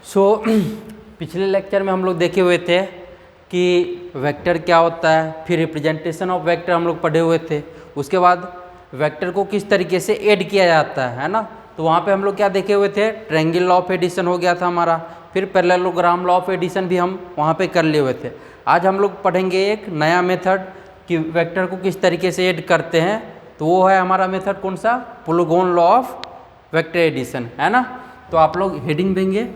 पिछले लेक्चर में हम लोग देखे हुए थे कि वेक्टर क्या होता है, फिर रिप्रेजेंटेशन ऑफ वेक्टर हम लोग पढ़े हुए थे। उसके बाद वेक्टर को किस तरीके से ऐड किया जाता है ना, तो वहाँ पे हम लोग क्या देखे हुए थे, ट्रायंगल लॉ ऑफ एडिशन हो गया था हमारा, फिर पैरेललोग्राम लॉ ऑफ एडिशन भी हम वहाँ पे कर लिए हुए थे। आज हम लोग पढ़ेंगे एक नया मेथड कि वेक्टर को किस तरीके से ऐड करते हैं, तो वो है हमारा मेथड कौन सा, polygon law of vector addition, है ना। तो आप लोग हेडिंग देंगे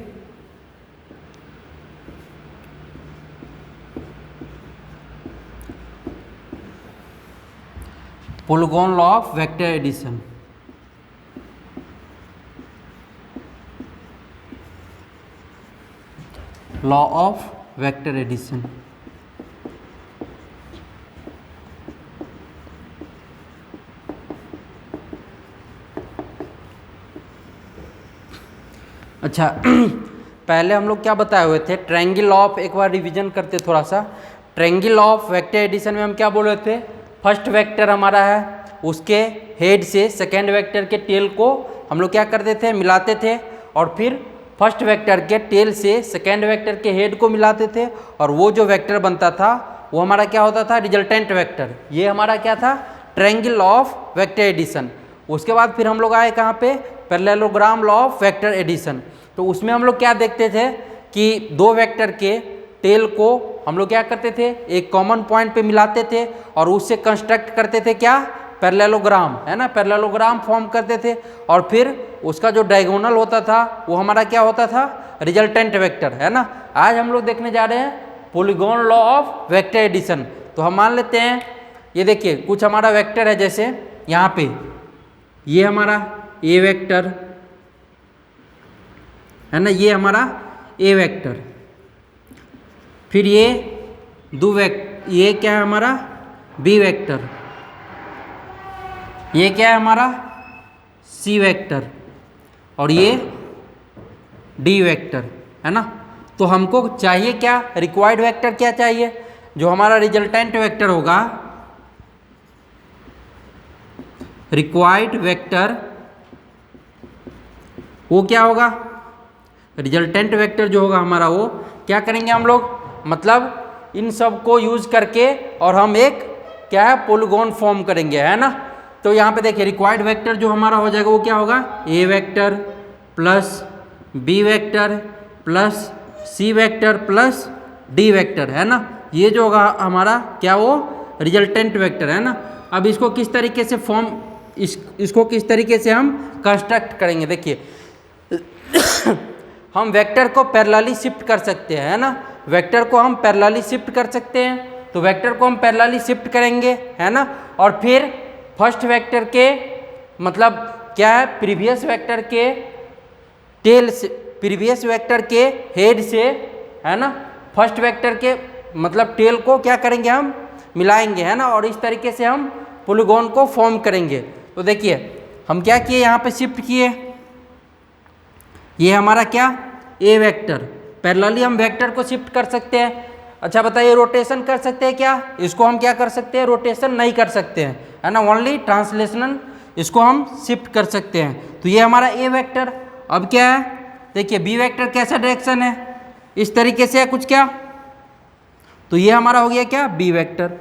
polygon law of vector addition. Law of vector addition. अच्छा पहले हम लोग क्या बताए हुए थे, ट्रायंगल लॉ ऑफ, एक बार रिवीजन करते थोड़ा सा। Triangle law of vector addition में हम क्या बोल रहे थे, फर्स्ट वेक्टर हमारा है, उसके हेड से सेकेंड वेक्टर के टेल को हम लोग क्या करते थे, मिलाते थे, और फिर फर्स्ट वेक्टर के टेल से सेकेंड वेक्टर के हेड को मिलाते थे, और वो जो वेक्टर बनता था वो हमारा क्या होता था, रिजल्टेंट वेक्टर। ये हमारा क्या था, triangle law of vector addition. उसके बाद फिर हम लोग आए कहाँ पे, parallelogram law of vector addition. तो उसमें हम लोग क्या देखते थे कि दो वेक्टर के टेल को हम लोग क्या करते थे, एक कॉमन पॉइंट पे मिलाते थे और उससे कंस्ट्रक्ट करते थे क्या, पैरेललोग्राम, है ना, पैरेललोग्राम फॉर्म करते थे, और फिर उसका जो डायगोनल होता था वो हमारा क्या होता था, रिजल्टेंट वेक्टर, है ना। आज हम लोग देखने जा रहे हैं polygon law of vector addition. तो हम मान लेते हैं, ये देखिए कुछ हमारा वेक्टर है, जैसे यहाँ पे ये हमारा ए वेक्टर है ना, ये हमारा ए वेक्टर, फिर ये ये क्या है हमारा बी वेक्टर, ये क्या है हमारा सी वेक्टर, और ये डी वेक्टर, है ना। तो हमको चाहिए क्या, रिक्वायर्ड वेक्टर क्या चाहिए, जो हमारा रिजल्टेंट वेक्टर होगा, रिक्वायर्ड वेक्टर वो क्या होगा, रिजल्टेंट वेक्टर जो होगा हमारा, वो क्या करेंगे हम लोग, मतलब इन सब को यूज करके और हम एक क्या है, पोलीगॉन फॉर्म करेंगे, है ना। तो यहाँ पे देखिए रिक्वायर्ड वेक्टर जो हमारा हो जाएगा वो क्या होगा, A vector plus B vector plus C vector plus D vector, है ना। ये जो होगा हमारा क्या, वो रिजल्टेंट वेक्टर, है ना। अब इसको किस तरीके से फॉर्म, इसको किस तरीके से हम कंस्ट्रक्ट करेंगे, देखिए हम वेक्टर को पैरेलली शिफ्ट कर सकते हैं, है ना, वेक्टर को हम पैरेलली शिफ्ट कर सकते हैं। तो वेक्टर को हम पैरेलली शिफ्ट करेंगे, है ना, और फिर फर्स्ट वेक्टर के मतलब क्या है, प्रीवियस वेक्टर के टेल से, प्रीवियस वेक्टर के हेड से, है ना, फर्स्ट वेक्टर के मतलब टेल को क्या करेंगे, हम मिलाएंगे, है ना, और इस तरीके से हम पोलीगॉन को फॉर्म करेंगे। तो देखिए हम क्या किए, यहाँ पे शिफ्ट किए, ये हमारा क्या, ए वेक्टर, पैरेलली हम वेक्टर को शिफ्ट कर सकते हैं। अच्छा बताइए, रोटेशन कर सकते हैं क्या, इसको हम क्या कर सकते हैं, रोटेशन नहीं कर सकते हैं, है ना, ओनली ट्रांसलेशनल इसको हम शिफ्ट कर सकते हैं। तो ये हमारा ए वेक्टर। अब क्या है, देखिए बी वेक्टर कैसा डायरेक्शन है, इस तरीके से है कुछ क्या, तो ये हमारा हो गया क्या, बी वेक्टर,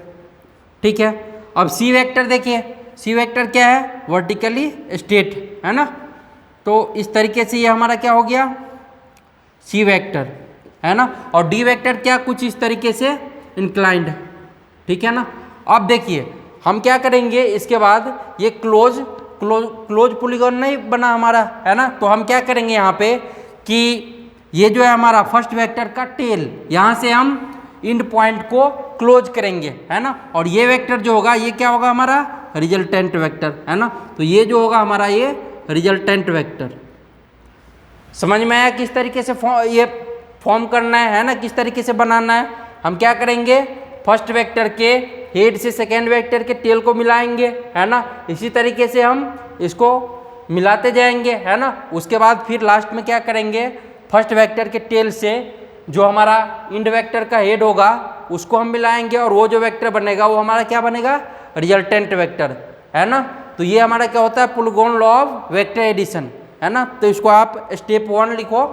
ठीक है। अब सी वेक्टर देखिए, सी वेक्टर क्या है, वर्टिकली स्ट्रेट, है ना। तो इस तरीके से ये हमारा क्या हो गया, सी वेक्टर, है ना। और डी वेक्टर क्या, कुछ इस तरीके से इंक्लाइंड, ठीक है ना। अब देखिए हम क्या करेंगे, इसके बाद ये क्लोज पोलीगॉन नहीं बना हमारा, है ना। तो हम क्या करेंगे यहाँ पे कि ये जो है हमारा फर्स्ट वेक्टर का टेल, यहाँ से हम इंड पॉइंट को क्लोज करेंगे, है ना। और ये वेक्टर जो होगा ये क्या होगा, हमारा रिजल्टेंट वेक्टर, है ना। तो ये जो होगा हमारा ये रिजल्टेंट वेक्टर। समझ में आया किस तरीके से ये फॉर्म करना है ना, किस तरीके से बनाना है। हम क्या करेंगे, फर्स्ट वेक्टर के हेड से सेकेंड वेक्टर के टेल को मिलाएंगे, है ना, इसी तरीके से हम इसको मिलाते जाएंगे, है ना। उसके बाद फिर लास्ट में क्या करेंगे, फर्स्ट वेक्टर के टेल से जो हमारा इंड वेक्टर का हेड होगा उसको हम मिलाएंगे, और वो जो वेक्टर बनेगा वो हमारा क्या बनेगा, रिजल्टेंट वेक्टर, है ना। तो ये हमारा क्या होता है, polygon law of vector addition, है ना। तो इसको आप स्टेप 1 लिखो,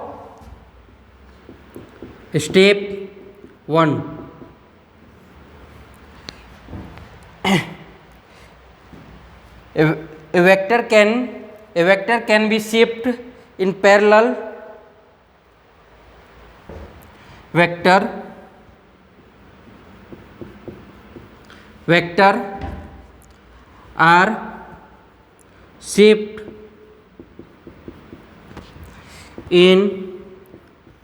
step 1, a vector can be shipped in parallel. Vector are shipped in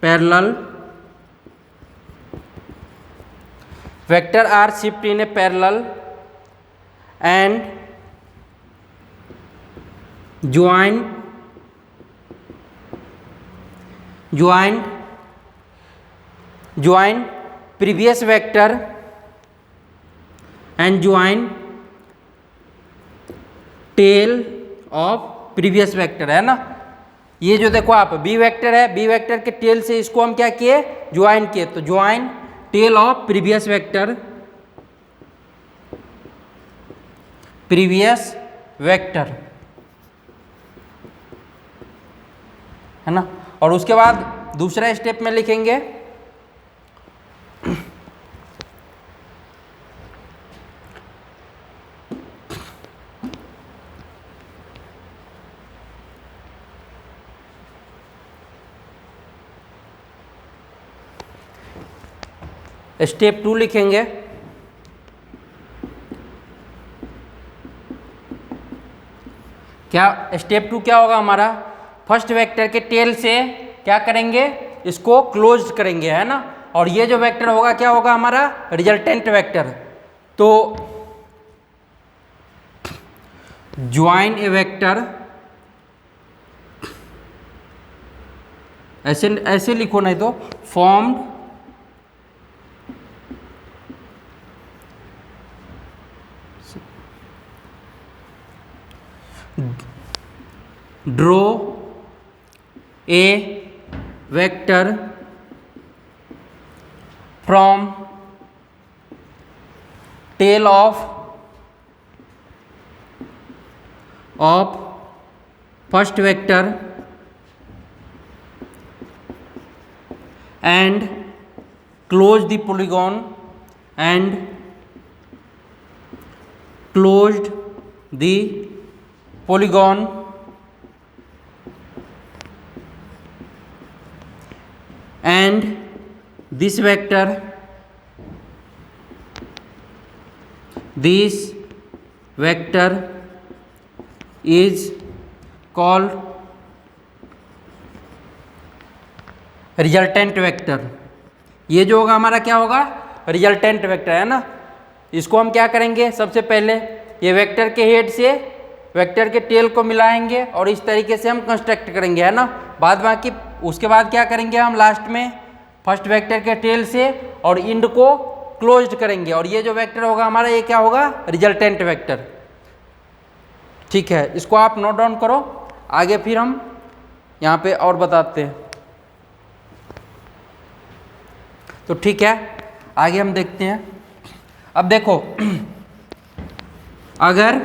parallel. Vector are shipped in a parallel and join previous vector and join tail of previous vector, है ना। ये जो देखो आप बी वेक्टर है, B vector के tail से इसको हम क्या किए, ज्वाइन किए। तो join tail of previous vector, है ना। और उसके बाद दूसरा स्टेप में लिखेंगे स्टेप 2 लिखेंगे। क्या स्टेप 2 क्या होगा हमारा, फर्स्ट वेक्टर के टेल से क्या करेंगे, इसको क्लोज करेंगे, है ना। और ये जो वेक्टर होगा क्या होगा हमारा, रिजल्टेंट वेक्टर। तो ज्वाइन ए वेक्टर, ऐसे लिखो, नहीं तो formed draw a vector from tail of first vector and close the polygon and closed the polygon and this vector is called resultant vector. ये जो होगा हमारा क्या होगा, रिजल्टेंट वेक्टर, है ना। इसको हम क्या करेंगे, सबसे पहले ये वेक्टर के हेड से वेक्टर के टेल को मिलाएंगे और इस तरीके से हम कंस्ट्रक्ट करेंगे, है ना। बाद बाकी उसके बाद क्या करेंगे हम लास्ट में फर्स्ट वेक्टर के टेल से और इंड को क्लोज्ड करेंगे और ये जो वेक्टर होगा हमारा ये क्या होगा, रिजल्टेंट वेक्टर। ठीक है, इसको आप नोट डाउन करो, आगे फिर हम यहाँ पे और बताते हैं। तो ठीक है, आगे हम देखते हैं। अब देखो अगर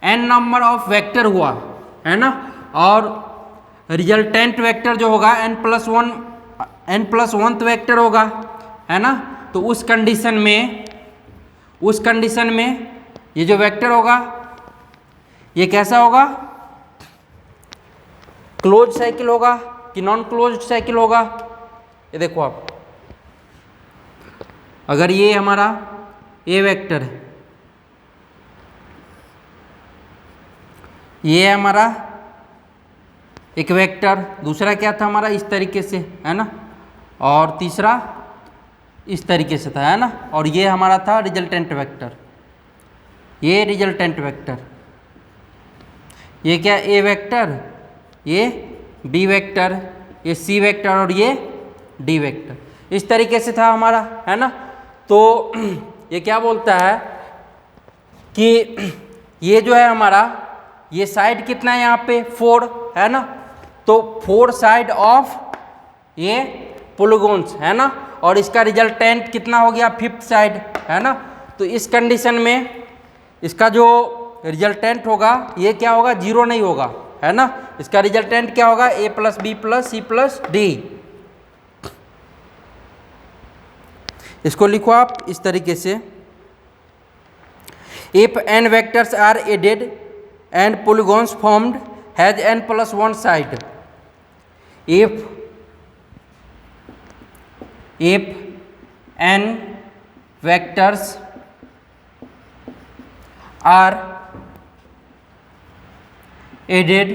n नंबर ऑफ वेक्टर हुआ, है ना, और रिजल्टेंट वेक्टर जो होगा n प्लस 1th वेक्टर होगा, है ना। तो उस कंडीशन में ये जो वेक्टर होगा ये कैसा होगा, क्लोज साइकिल होगा कि नॉन क्लोज्ड साइकिल होगा। ये देखो आप, अगर ये हमारा ए वेक्टर है, ये हमारा एक वेक्टर, दूसरा क्या था हमारा इस तरीके से, है ना, और तीसरा इस तरीके से था, है ना। और ये हमारा था रिजल्टेंट वेक्टर, ये रिजल्टेंट वेक्टर, ये क्या ए वेक्टर, ये बी वेक्टर, ये सी वेक्टर और ये डी वेक्टर, इस तरीके से था हमारा, है ना। तो ये क्या बोलता है कि ये जो है हमारा ये साइड कितना है यहाँ पे 4, है ना। तो 4 साइड ऑफ ये पोलीगॉन्स, है ना, और इसका रिजल्टेंट कितना हो गया 5th साइड, है ना। तो इस कंडीशन में इसका जो रिजल्टेंट होगा ये क्या होगा, 0 नहीं होगा, है ना। इसका रिजल्टेंट क्या होगा, a plus B plus C plus D. इसको लिखो आप इस तरीके से, if n vectors are added and polygons formed has n plus 1 side, if n vectors are added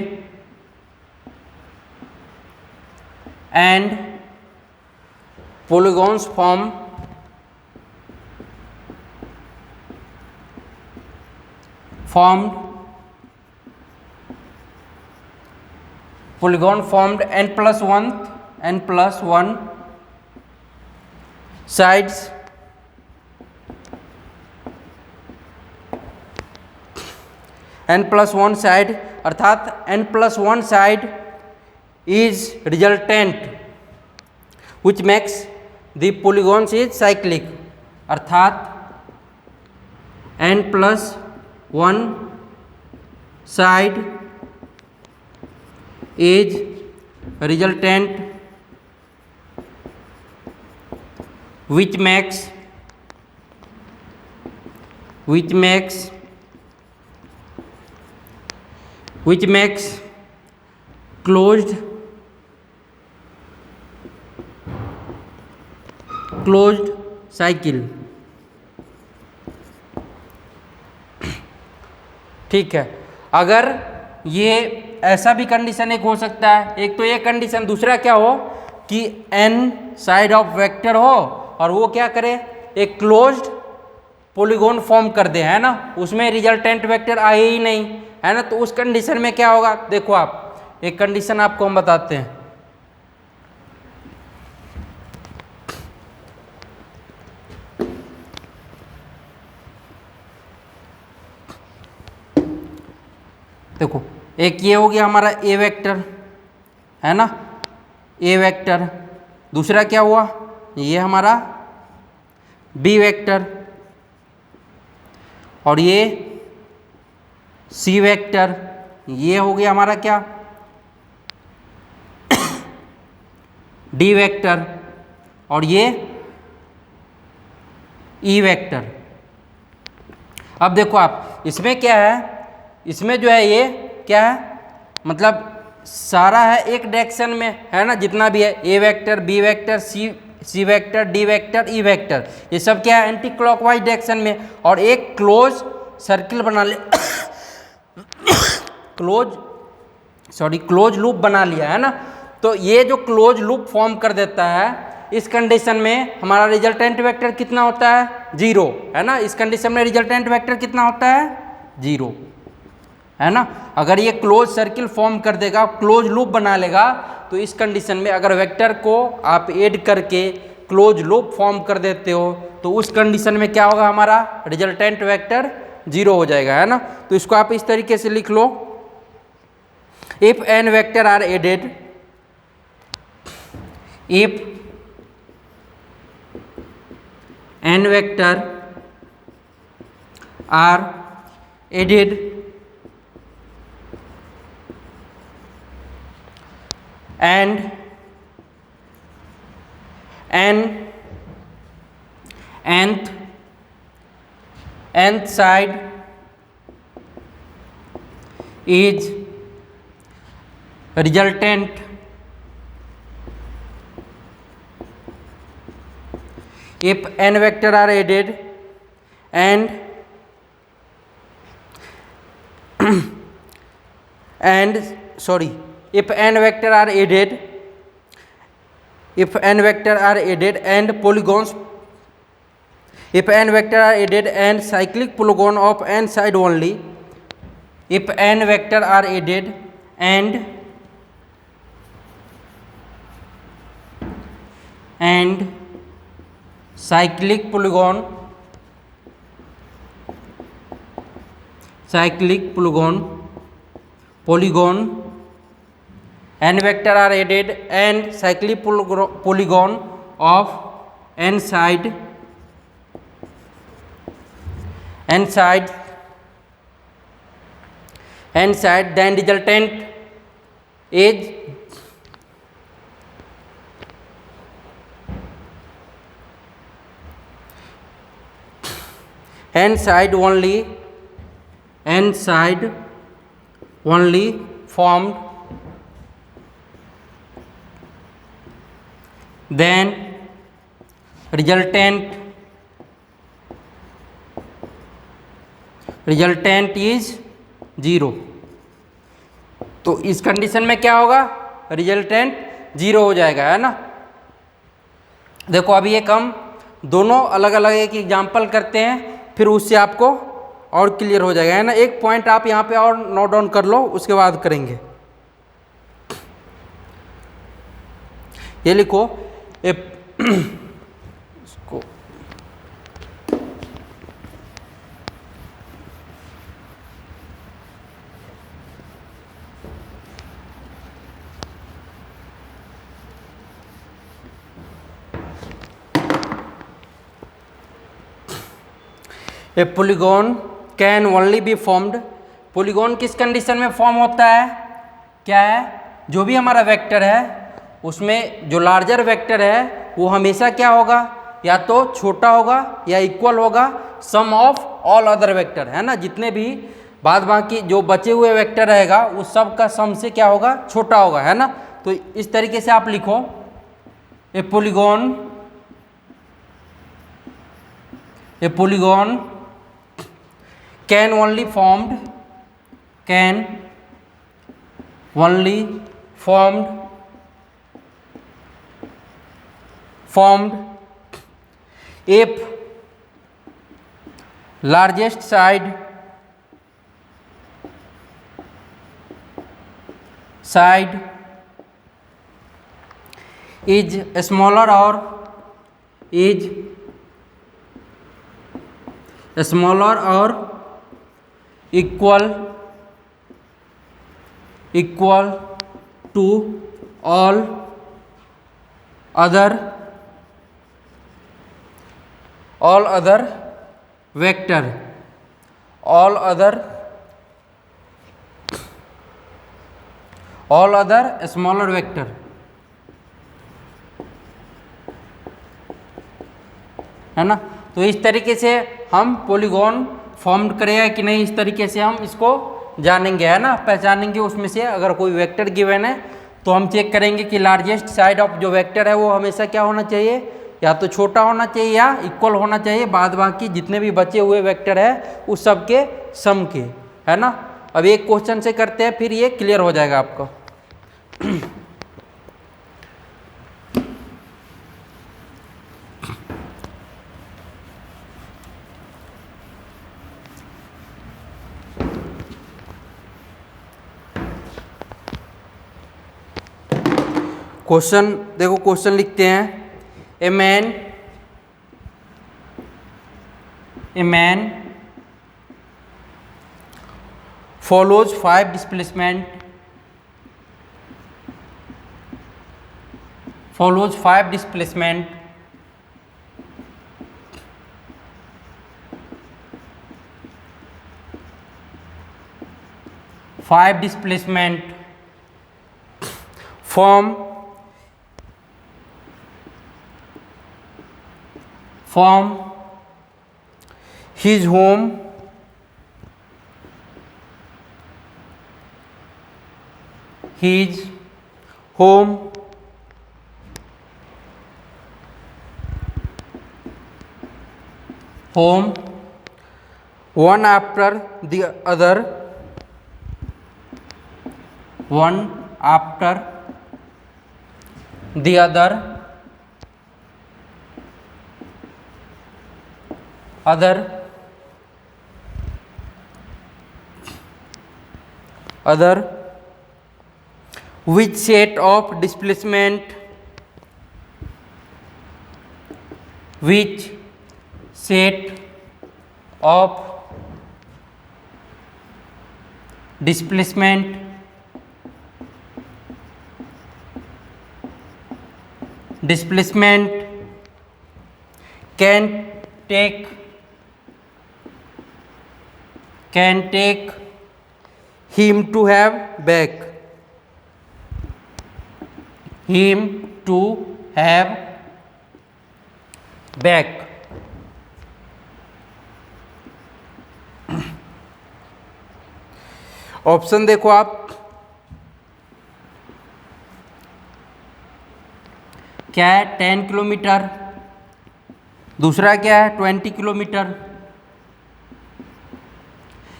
and polygons formed n plus 1 sides n plus 1 side अर्थात n plus 1 side is resultant which makes the polygons is cyclic, अर्थात n plus 1 side is resultant which makes closed cycle। ठीक है, अगर ये ऐसा भी condition एक हो सकता है, एक तो ये कंडीशन, दूसरा क्या हो कि n साइड ऑफ वेक्टर हो और वो क्या करे, एक क्लोज्ड पॉलीगॉन फॉर्म कर दे, है ना, उसमें रिजल्टेंट वेक्टर आए ही नहीं, है ना। तो उस कंडीशन में क्या होगा, देखो आप एक कंडीशन आपको हम बताते हैं। देखो एक ये हो गया हमारा ए वेक्टर, है ना, ए वेक्टर, दूसरा क्या हुआ, ये हमारा बी वेक्टर, और ये सी वेक्टर, ये हो गया हमारा क्या, डी वेक्टर, और ये ई वेक्टर। अब देखो आप इसमें क्या है, इसमें जो है ये क्या है, मतलब सारा है एक डायरेक्शन में, है ना, जितना भी है A vector, B vector, C vector, D vector, E vector, ये सब क्या है एंटी क्लॉकवाइज डायरेक्शन में, और एक क्लोज सर्किल बना ले क्लोज लूप बना लिया, है ना। तो ये जो क्लोज लूप फॉर्म कर देता है, इस कंडीशन में हमारा रिजल्टेंट वेक्टर कितना होता है, 0, है ना। इस कंडीशन में रिजल्टेंट वेक्टर कितना होता है, 0, है ना। अगर ये क्लोज सर्किल फॉर्म कर देगा, क्लोज लूप बना लेगा, तो इस कंडीशन में अगर वेक्टर को आप ऐड करके क्लोज लूप फॉर्म कर देते हो, तो उस कंडीशन में क्या होगा, हमारा रिजल्टेंट वेक्टर 0 हो जाएगा, है ना। तो इसको आप इस तरीके से लिख लो, if n vector are added, if n vector are added and nth side is resultant if n vector are added and if n vector are added and polygons, if n vector are added and cyclic polygon of n side only, if n vector are added and cyclic polygon n vector are added and cyclic polygon of n side then resultant is n side only formed, then resultant is 0। तो इस condition में क्या होगा, resultant 0 हो जाएगा, है ना। देखो अभी एक हम दोनों अलग अलग एक एग्जाम्पल करते हैं, फिर उससे आपको और क्लियर हो जाएगा, है ना। एक पॉइंट आप यहाँ पे और नोट डाउन कर लो, उसके बाद करेंगे। ये लिखो इसको a polygon can only be formed. Polygon किस कंडीशन में फॉर्म होता है, क्या है, जो भी हमारा वेक्टर है उसमें जो लार्जर वेक्टर है वो हमेशा क्या होगा, या तो छोटा होगा या इक्वल होगा सम ऑफ ऑल अदर वेक्टर, है ना। जितने भी बाद बाकी जो बचे हुए वेक्टर रहेगा उस सब का सम से क्या होगा, छोटा होगा, है ना। तो इस तरीके से आप लिखो ए polygon can only formed if largest side is smaller or equal to all other vector, all other smaller vector, है ना। तो इस तरीके से हम पॉलीगॉन फॉर्म्ड करेगा कि नहीं, इस तरीके से हम इसको जानेंगे, है ना, पहचानेंगे। उसमें से अगर कोई वेक्टर गिवन है तो हम चेक करेंगे कि लार्जेस्ट साइड ऑफ जो वेक्टर है वो हमेशा क्या होना चाहिए, या तो छोटा होना चाहिए या इक्वल होना चाहिए बाद बाकी जितने भी बचे हुए वेक्टर है उस सब के सम के, है ना। अब एक क्वेश्चन से करते हैं, फिर ये क्लियर हो जाएगा आपको। क्वेश्चन देखो, क्वेश्चन लिखते हैं a man follows 5 displacement 5 displacement from his home one after the other which set of displacement can take him to have back option देखो आप, क्या है 10 किलोमीटर, दूसरा क्या है 20 किलोमीटर।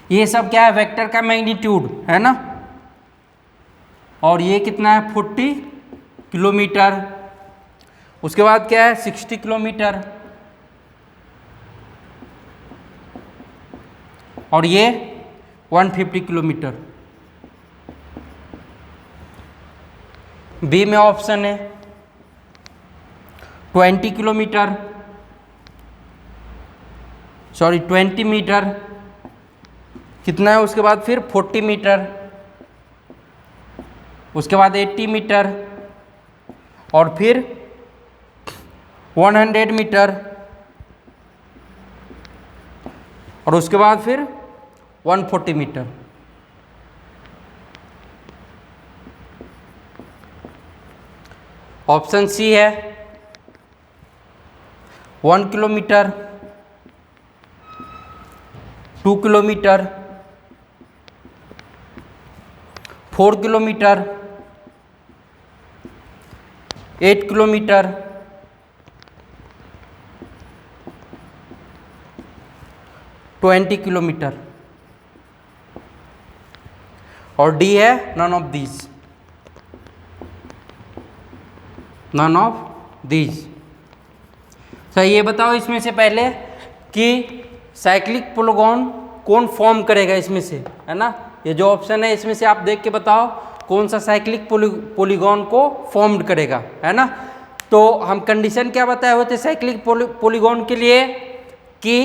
ये सब क्या है वेक्टर का मैग्नीट्यूड है ना, और ये कितना है 40 किलोमीटर। उसके बाद क्या है 60 किलोमीटर, और ये 150 किलोमीटर। बी में ऑप्शन है 20 किलोमीटर, सॉरी 20 मीटर, कितना है उसके बाद फिर 40 मीटर, उसके बाद 80 मीटर, और फिर 100 मीटर, और उसके बाद फिर 140 मीटर। ऑप्शन सी है 1 kilometre, 2 kilometre, 4 kilometre, 8 kilometre, 20 kilometre, और डी है none of these, none of these. तो ये बताओ इसमें से पहले कि साइक्लिक पोलीगॉन कौन फॉर्म करेगा इसमें से, है ना। ये जो ऑप्शन है इसमें से आप देख के बताओ कौन सा साइक्लिक पोलीगॉन को फॉर्म करेगा, है ना। तो हम कंडीशन क्या बताए हुए थे साइक्लिक पोलीगॉन के लिए कि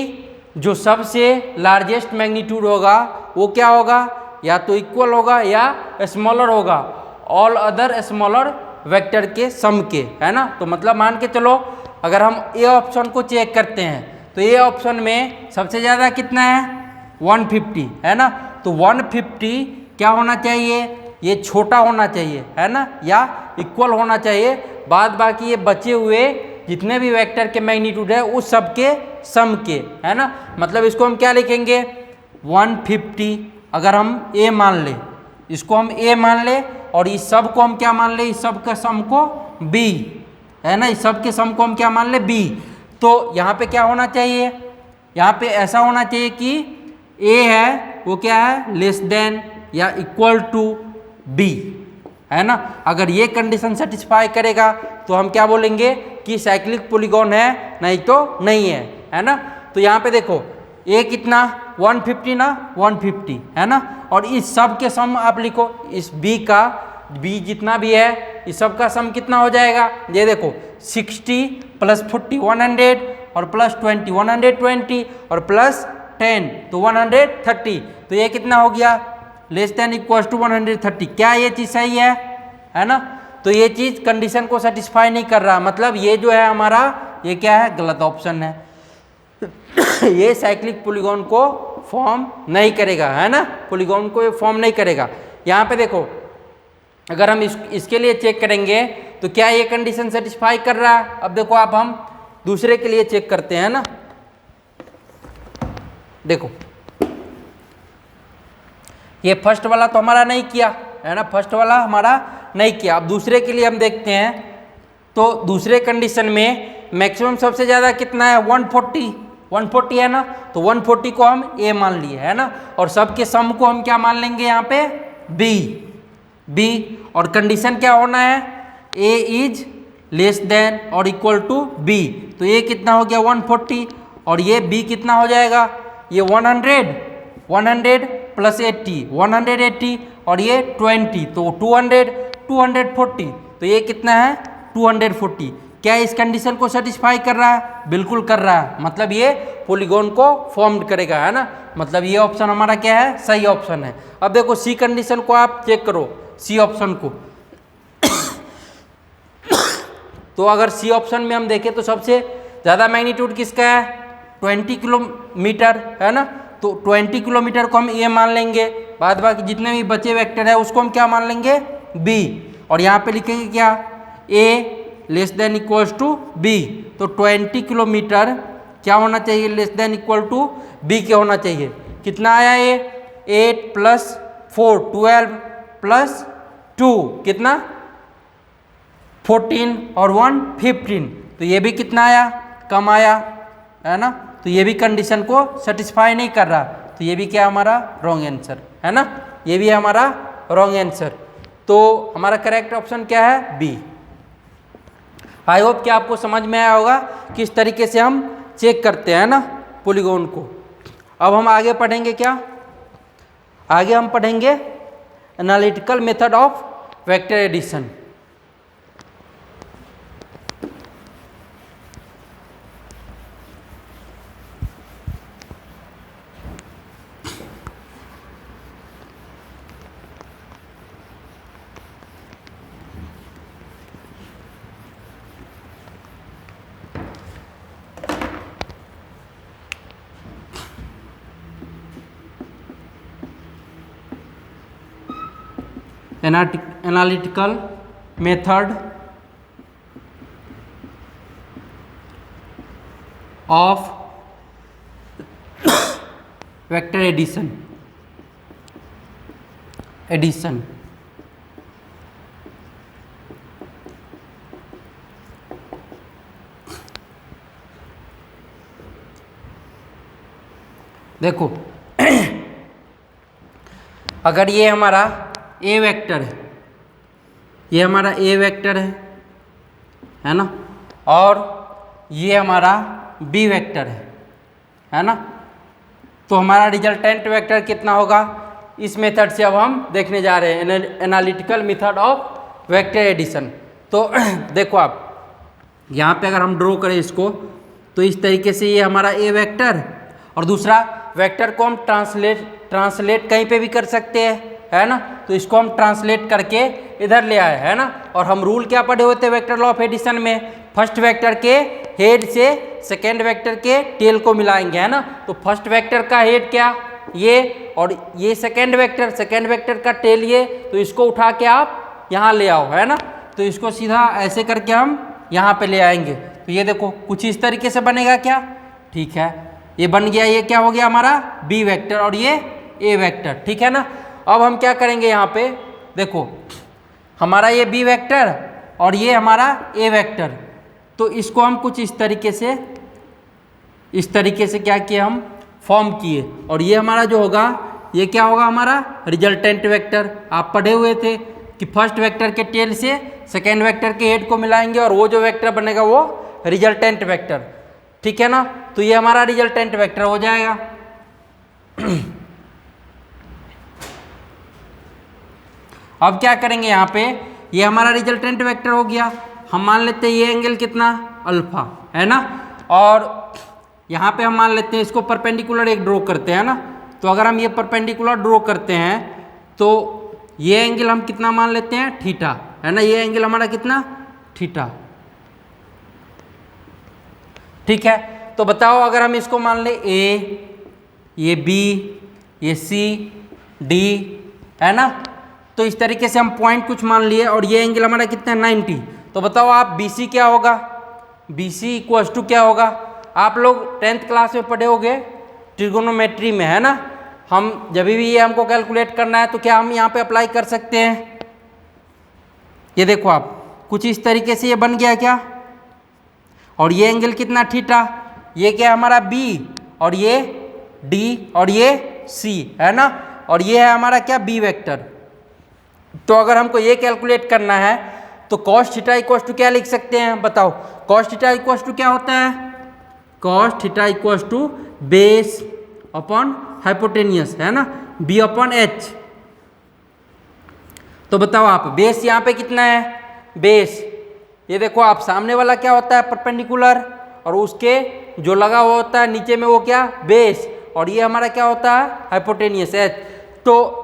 जो सबसे लार्जेस्ट मैग्नीट्यूड होगा वो क्या होगा, या तो इक्वल होगा या स्मॉलर होगा ऑल अदर स्मॉलर वेक्टर के सम के, है ना। तो मतलब मान के चलो अगर हम ए ऑप्शन को चेक करते हैं तो ए ऑप्शन में सबसे ज़्यादा कितना है 150, है ना। तो 150 क्या होना चाहिए, ये छोटा होना चाहिए, है ना, या इक्वल होना चाहिए। बाद बाकी ये बचे हुए जितने भी वेक्टर के मैग्नीट्यूड है उस सब के सम के, है ना। मतलब इसको हम क्या लिखेंगे 150, अगर हम ए मान ले, इसको हम ए मान ले, और इस सब को हम क्या मान ले, इस सब के सम को बी, है ना, इस सब के सम को हम क्या मान ले बी। तो यहाँ पे क्या होना चाहिए, यहाँ पे ऐसा होना चाहिए कि ए है वो क्या है लेस देन या इक्वल टू बी, है ना। अगर ये कंडीशन सेटिस्फाई करेगा तो हम क्या बोलेंगे कि साइक्लिक पोलीगॉन है, नहीं तो नहीं है ना। तो यहाँ पे देखो ए कितना 150 ना, 150, है ना, और इस सब के सम आप लिखो, इस बी का, बी जितना भी है इस सब का सम कितना हो जाएगा, ये देखो 60 + 40 100, और +20 120, और +10 तो 130। तो ये कितना हो गया लेस देन इक्वल टू 130। क्या ये चीज़ सही है ना। तो ये चीज़ कंडीशन को सेटिस्फाई नहीं कर रहा, मतलब ये जो है हमारा ये क्या है गलत ऑप्शन है। ये साइक्लिक पोलीगॉन को फॉर्म नहीं करेगा, है ना, पोलीगॉन को ये फॉर्म नहीं करेगा। यहाँ पे देखो अगर हम इसके लिए चेक करेंगे तो क्या ये कंडीशन सेटिस्फाई कर रहा है। अब देखो आप हम दूसरे के लिए चेक करते हैं ना, देखो ये फर्स्ट वाला तो हमारा नहीं किया, है ना, फर्स्ट वाला हमारा नहीं किया। अब दूसरे के लिए हम देखते हैं, तो दूसरे कंडीशन में मैक्सिमम सबसे ज़्यादा कितना है 140 है ना। तो 140 को हम ए मान लिए, है ना, और सबके सम को हम क्या मान लेंगे यहाँ पे बी, और कंडीशन क्या होना है ए इज लेस देन और इक्वल टू बी। तो ये कितना हो गया 140, और ये बी कितना हो जाएगा, ये 100 + 80 180, और ये 20 तो 240। तो ये कितना है 240। क्या इस कंडीशन को सेटिस्फाई कर रहा है, बिल्कुल कर रहा है, मतलब ये पोलीगॉन को फॉर्म करेगा, है ना। मतलब ये ऑप्शन हमारा क्या है सही ऑप्शन है। अब देखो सी कंडीशन को आप चेक करो, सी ऑप्शन को। तो अगर सी ऑप्शन में हम देखें तो सबसे ज़्यादा मैग्नीट्यूड किसका है 20 किलोमीटर, है ना। तो 20 किलोमीटर को हम ए मान लेंगे, बाद बाकी जितने भी बचे वेक्टर है उसको हम क्या मान लेंगे बी, और यहाँ पे लिखेंगे क्या A less than equals to B. तो 20 किलोमीटर क्या होना चाहिए less than equal to B क्या होना चाहिए, कितना आया ये 8 + 4 12 प्लस 2 कितना 14 और 1 15, तो ये भी कितना आया, कम आया, है ना। तो ये भी कंडीशन को सेटिस्फाई नहीं कर रहा, तो ये भी क्या हमारा रॉन्ग आंसर है ना, ये भी है हमारा रॉन्ग आंसर। तो हमारा करेक्ट ऑप्शन क्या है, बी। आई होप कि आपको समझ में आया होगा किस तरीके से हम चेक करते हैं ना पॉलीगॉन को। अब हम आगे पढ़ेंगे क्या, आगे हम पढ़ेंगे analytical method of vector addition. Analytical method of vector addition. देखो अगर ये हमारा ए वेक्टर है, ये हमारा ए वेक्टर है ना, और ये हमारा बी वेक्टर है ना, तो हमारा रिजल्टेंट वेक्टर कितना होगा, इस मेथड से अब हम देखने जा रहे हैं analytical method of vector addition. तो देखो आप यहाँ पे अगर हम ड्रॉ करें इसको, तो इस तरीके से ये हमारा ए वेक्टर, और दूसरा वेक्टर को हम ट्रांसलेट कहीं पे भी कर सकते हैं, है ना, तो इसको हम ट्रांसलेट करके इधर ले आए, है ना। और हम रूल क्या पढ़े हुए थे वेक्टर लॉ ऑफ एडिशन में, फर्स्ट वेक्टर के हेड से सेकेंड वेक्टर के टेल को मिलाएंगे, है ना। तो फर्स्ट वेक्टर का हेड क्या, ये, और ये सेकेंड वेक्टर का टेल ये, तो इसको उठा के आप यहाँ ले आओ, है ना। तो इसको सीधा ऐसे करके हम यहाँ पे ले आएंगे, तो ये देखो कुछ इस तरीके से बनेगा क्या, ठीक है, ये बन गया, ये क्या हो गया हमारा बी वेक्टर और ये ए वेक्टर, ठीक है ना। अब हम क्या करेंगे यहाँ पे, देखो हमारा ये बी वेक्टर और ये हमारा ए वेक्टर, तो इसको हम कुछ इस तरीके से क्या किए, हम फॉर्म किए, और ये हमारा जो होगा, ये क्या होगा हमारा रिजल्टेंट वेक्टर। आप पढ़े हुए थे कि फर्स्ट वेक्टर के टेल से सेकेंड वेक्टर के हेड को मिलाएंगे और वो जो वेक्टर बनेगा वो रिजल्टेंट वेक्टर, ठीक है ना। तो ये हमारा रिजल्टेंट वेक्टर हो जाएगा। अब क्या करेंगे यहाँ पे, ये हमारा रिजल्टेंट वेक्टर हो गया, हम मान लेते हैं ये एंगल कितना अल्फा, है ना, और यहाँ पे हम मान लेते हैं इसको परपेंडिकुलर एक ड्रॉ करते हैं ना। तो अगर हम ये परपेंडिकुलर ड्रॉ करते हैं तो ये एंगल हम कितना मान लेते हैं, थीटा, है ना, ये एंगल हमारा कितना थीटा, ठीक है। तो बताओ अगर हम इसको मान ले ए, ये बी, ये सी, डी, है ना, तो इस तरीके से हम पॉइंट कुछ मान लिए, और ये एंगल हमारा कितना है 90। तो बताओ आप BC क्या होगा, BC इक्वल्स टू क्या होगा, आप लोग 10th क्लास में पढ़े होंगे ट्रिगोनोमेट्री में, है ना। हम जब भी ये हमको कैलकुलेट करना है तो क्या हम यहाँ पे अप्लाई कर सकते हैं, ये देखो आप कुछ इस तरीके से ये बन गया क्या, और ये एंगल कितना थीटा, ये क्या हमारा B और ये D और ये C, है ना, और ये है हमारा क्या B वेक्टर। तो अगर हमको ये कैलकुलेट करना है तो cos थीटा इक्वल्स टू क्या लिख सकते हैं, बताओ cos थीटा इक्वल्स टू क्या होता है, cos theta equals to base upon hypotenuse, है ना, B अपॉन H। तो बताओ आप बेस यहाँ पे कितना है, बेस ये देखो आप सामने वाला क्या होता है परपेंडिकुलर, और उसके जो लगा हुआ होता है नीचे में वो क्या बेस, और ये हमारा क्या होता है हाइपोटेनियस H। तो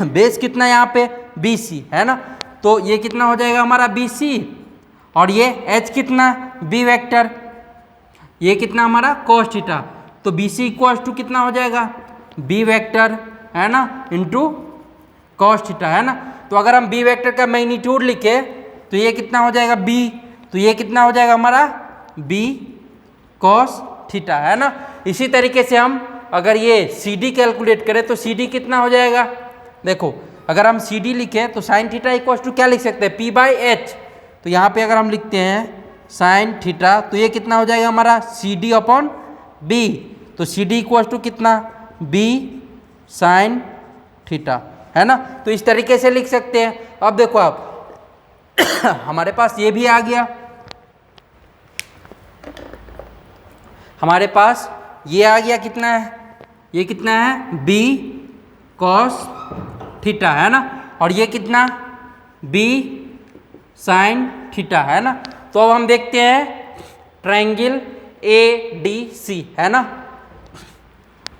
बेस कितना यहाँ पे BC, है ना, तो ये कितना हो जाएगा हमारा BC, और ये H कितना B वेक्टर, ये कितना हमारा cos थीटा। तो BC इक्वल्स टू कितना हो जाएगा B वेक्टर, है ना, इंटू cos थीटा, है ना। तो अगर हम B वेक्टर का मैग्नीट्यूड लिखे तो ये कितना हो जाएगा B, तो ये कितना हो जाएगा हमारा B cos थीटा, है ना। इसी तरीके से हम अगर ये CD कैलकुलेट करें तो CD कितना हो जाएगा देखो अगर हम सी डी लिखें तो साइन थीटा इक्वल टू क्या लिख सकते हैं, पी बाई एच। तो यहाँ पे अगर हम लिखते हैं साइन थीटा तो ये कितना हो जाएगा हमारा सी डी अपॉन बी। तो सी डी इक्वल टू कितना, बी साइन थीटा, है ना। तो इस तरीके से लिख सकते हैं। अब देखो आप हमारे पास ये भी आ गया, हमारे पास ये आ गया, कितना है, ये कितना है, बी कॉस थीटा, है ना। और ये कितना, बी साइन थीटा, है ना। तो अब हम देखते हैं ट्रायंगल ए डी सी, है ना।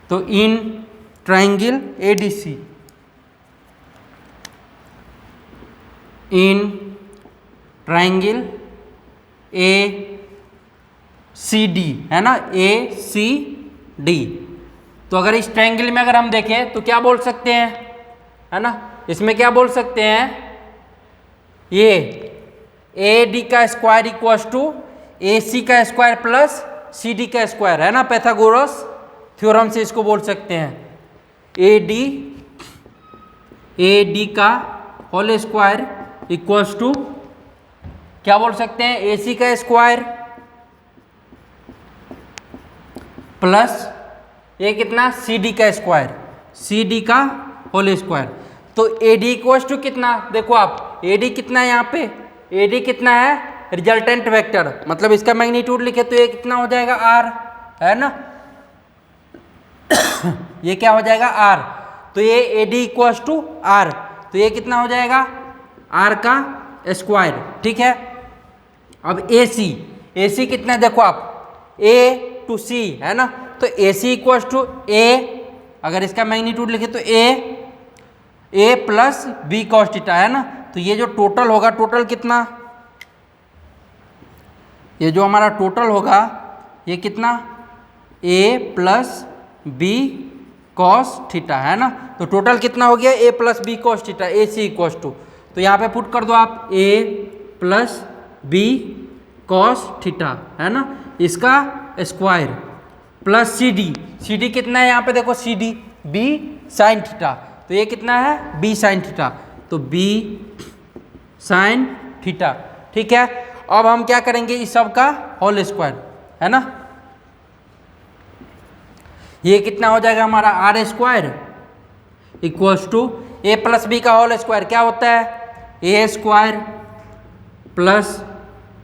तो in triangle A D C, in triangle A C D, है ना, ए सी डी। तो अगर इस ट्रायंगल में अगर हम देखें तो क्या बोल सकते हैं, है ना, इसमें क्या बोल सकते हैं, ये ए डी का स्क्वायर इक्वल्स टू ए सी का स्क्वायर प्लस सी डी का स्क्वायर, है ना। पाइथागोरस थ्योरम से इसको बोल सकते हैं। ए डी का होल स्क्वायर इक्वल्स टू क्या बोल सकते हैं, ए सी का स्क्वायर प्लस ये कितना, सी डी का स्क्वायर, सी डी का होल स्क्वायर। तो ए डी इक्वल्स टू कितना, देखो आप ए डी कितना है यहाँ पे, ए डी कितना है, रिजल्टेंट वेक्टर, मतलब इसका मैग्नीट्यूड लिखे तो ये कितना हो जाएगा, आर, है ना। ये क्या हो जाएगा, आर। तो ये A D equals to R, तो ये कितना हो जाएगा, आर का स्क्वायर, ठीक है। अब ए सी कितना है, देखो आप ए टू सी, है ना। तो ए सी इक्वल्स टू ए, अगर इसका मैग्नीट्यूड लिखे तो ए प्लस बी कॉस थीटा, है ना। तो ये जो टोटल होगा, टोटल कितना, ये जो हमारा टोटल होगा ये कितना, A plus B cos theta, है ना। तो टोटल कितना हो गया, A plus B cos theta, A C equals to, तो यहाँ पे पुट कर दो आप A plus B cos theta, है ना, इसका स्क्वायर प्लस सी डी कितना है यहाँ पे, देखो C D B sine theta, तो ये कितना है, बी साइन थीटा, तो बी साइन थीटा, ठीक है। अब हम क्या करेंगे, इस सब का होल स्क्वायर, है ना। ये कितना हो जाएगा हमारा, R square equals to A plus B का होल स्क्वायर क्या होता है, A square plus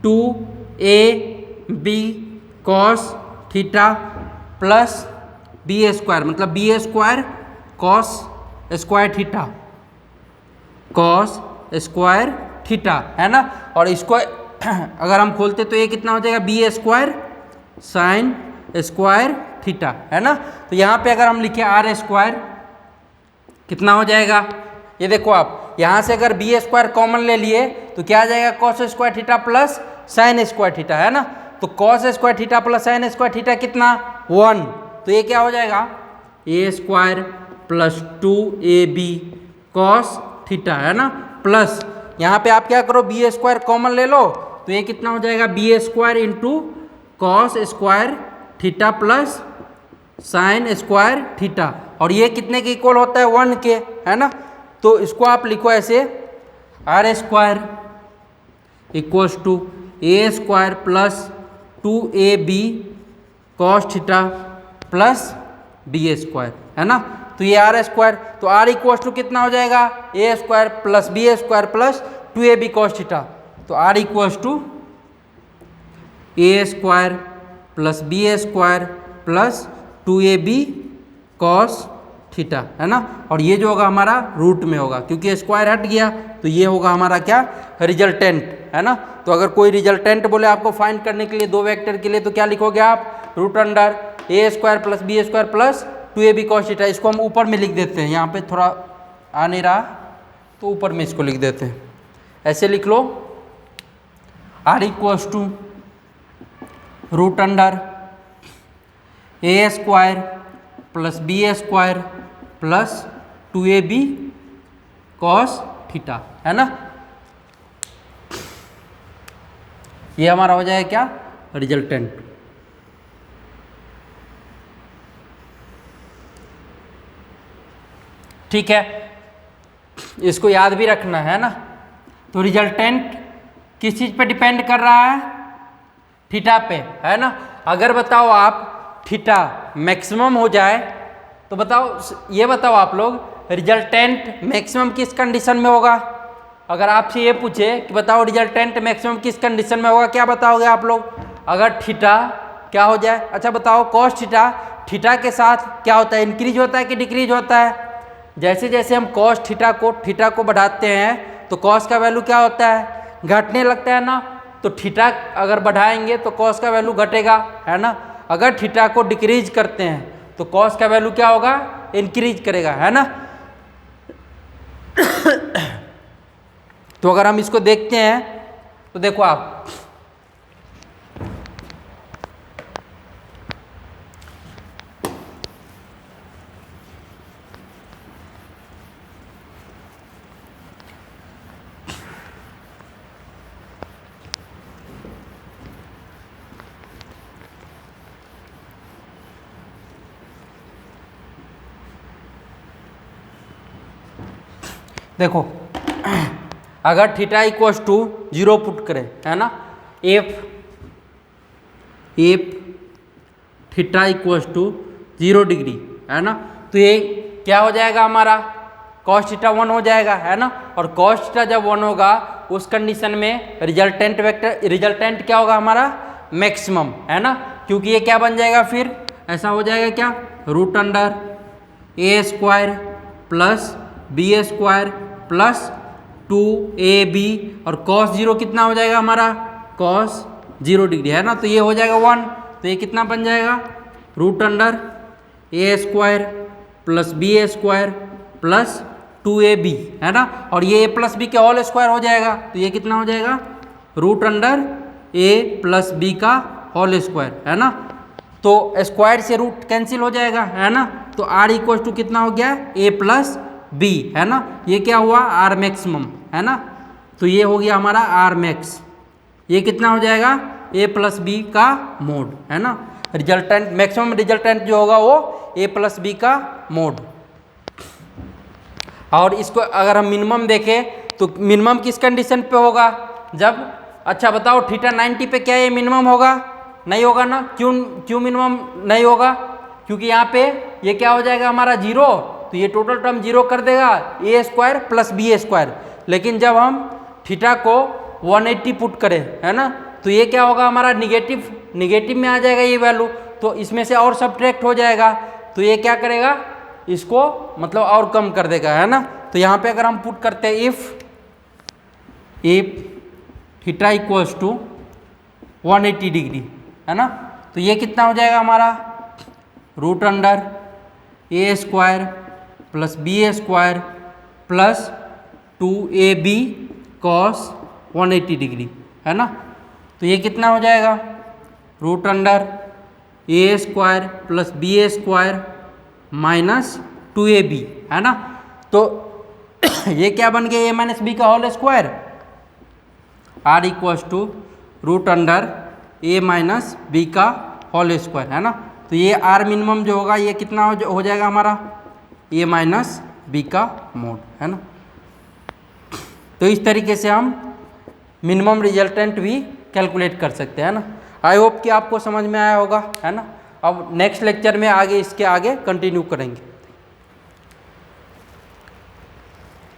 2ab cos theta plus B square, मतलब B square cos square theta, cos square theta, है ना। और इसको अगर हम खोलते तो ये कितना हो जाएगा, B square sine square theta, है ना। तो यहाँ पे अगर हम लिखे आर स्क्वायर कितना हो जाएगा, ये देखो आप यहाँ से अगर बी स्क्वायर कॉमन ले लिए तो क्या आ जाएगा, cos square theta plus sine square theta, है ना। तो cos square theta plus sine square theta कितना, 1। तो ये क्या हो जाएगा, A square plus 2ab cos theta, है ना, प्लस यहाँ पे आप क्या करो, बी स्क्वायर कॉमन ले लो तो ये कितना हो जाएगा, B square into cos square theta plus sine square theta, और ये कितने के इक्वल होता है, 1 के, है ना। तो इसको आप लिखो ऐसे, R square equals to A square plus 2ab cos theta plus B square, है ना। तो ये आर स्क्वायर, तो आर इक्वल्स टू कितना हो जाएगा, A square plus B square plus 2ab cos theta. तो R equals to A square plus B square plus 2ab cos theta, है ना। और ये जो होगा हमारा रूट में होगा, क्योंकि स्क्वायर हट गया तो ये होगा हमारा क्या, रिजल्टेंट, है ना। तो अगर कोई रिजल्टेंट बोले आपको फाइंड करने के लिए दो वेक्टर के लिए, तो क्या लिखोगे आप, root under A square plus B square plus 2ab cos theta. इसको हम ऊपर में लिख देते हैं, यहाँ पे थोड़ा आ नहीं रहा तो ऊपर में इसको लिख देते हैं, ऐसे लिख लो, R equals to root under A square plus B square plus 2ab cos theta, है ना। ये हमारा हो जाएगा क्या, रिजल्टेंट। ठीक है, इसको याद भी रखना है ना। तो रिजल्टेंट किस चीज़ पे डिपेंड कर रहा है? थीटा पे, है ना। अगर बताओ आप थीटा मैक्सिमम हो जाए तो बताओ, ये बताओ आप लोग रिजल्टेंट मैक्सिमम किस कंडीशन में होगा? अगर आपसे ये पूछे कि बताओ रिजल्टेंट मैक्सिमम किस कंडीशन में होगा, क्या बताओगे आप लोग? अगर थीटा क्या हो जाए? अच्छा बताओ, कॉस थीटा थीटा के साथ क्या होता है, इंक्रीज होता है कि डिक्रीज होता है? जैसे जैसे हम कॉस थीटा को बढ़ाते हैं तो कॉस का वैल्यू क्या होता है, घटने लगता है ना। तो थीटा अगर बढ़ाएंगे तो कॉस का वैल्यू घटेगा, है ना। अगर थीटा को डिक्रीज करते हैं तो कॉस का वैल्यू क्या होगा, इंक्रीज करेगा, है ना। तो अगर हम इसको देखते हैं तो देखो आप, देखो अगर थीटा इक्वल्स टू 0 पुट करें, है ना, if theta equals to 0 degree, है ना, तो ये क्या हो जाएगा हमारा, कॉस थीटा 1 हो जाएगा, है ना। और कॉस थीटा जब 1 होगा उस कंडीशन में रिजल्टेंट क्या होगा हमारा, मैक्सिमम, है ना। क्योंकि ये क्या बन जाएगा, फिर ऐसा हो जाएगा क्या, root under A square plus B square plus 2ab और कॉस 0 कितना हो जाएगा हमारा, कॉस 0 डिग्री, है ना। तो ये हो जाएगा 1, तो ये कितना बन जाएगा, root under A square plus B square plus 2ab, है ना। और ये a प्लस बी के होल स्क्वायर हो जाएगा, तो ये कितना हो जाएगा, root under a plus B का होल स्क्वायर, है ना। तो स्क्वायर से रूट कैंसिल हो जाएगा, है ना। तो r इक्वल टू कितना हो गया, a प्लस बी, है ना। ये क्या हुआ, r मैक्सिमम, है ना। तो ये हो गया हमारा r मैक्स, ये कितना हो जाएगा, a प्लस बी का मोड, है ना। रिजल्टेंट मैक्सिमम रिजल्टेंट जो होगा वो a प्लस बी का मोड। और इसको अगर हम मिनिमम देखें तो मिनिमम किस कंडीशन पे होगा, जब, अच्छा बताओ थीटा 90 पे क्या ये मिनिमम होगा, नहीं होगा ना। क्यों मिनिमम नहीं होगा, क्योंकि यहाँ पे ये क्या हो जाएगा हमारा 0, तो ये टोटल टर्म 0 कर देगा, ए स्क्वायर प्लस बी स्क्वायर। लेकिन जब हम थीटा को 180 पुट करें, है ना, तो ये क्या होगा हमारा निगेटिव में आ जाएगा ये वैल्यू, तो इसमें से और सब्ट्रैक्ट हो जाएगा, तो ये क्या करेगा, इसको मतलब और कम कर देगा, है ना। तो यहाँ पे अगर हम पुट करते हैं if theta equals to 180 degree, है ना, तो ये कितना हो जाएगा हमारा, root under A square plus B square plus 2ab cos 180 degree, है ना। तो ये कितना हो जाएगा, root under A square plus B square minus 2ab, है ना। तो ये क्या बन गया, a माइनस बी का whole square, r equals to root under a minus B का होल स्क्वायर, है ना। तो ये r मिनिमम जो होगा ये कितना हो जाएगा हमारा, a माइनस बी का मोड, है ना। तो इस तरीके से हम मिनिमम रिजल्टेंट भी कैलकुलेट कर सकते हैं, ना। आई होप कि आपको समझ में आया होगा, है ना। अब नेक्स्ट लेक्चर में आगे इसके आगे कंटिन्यू करेंगे।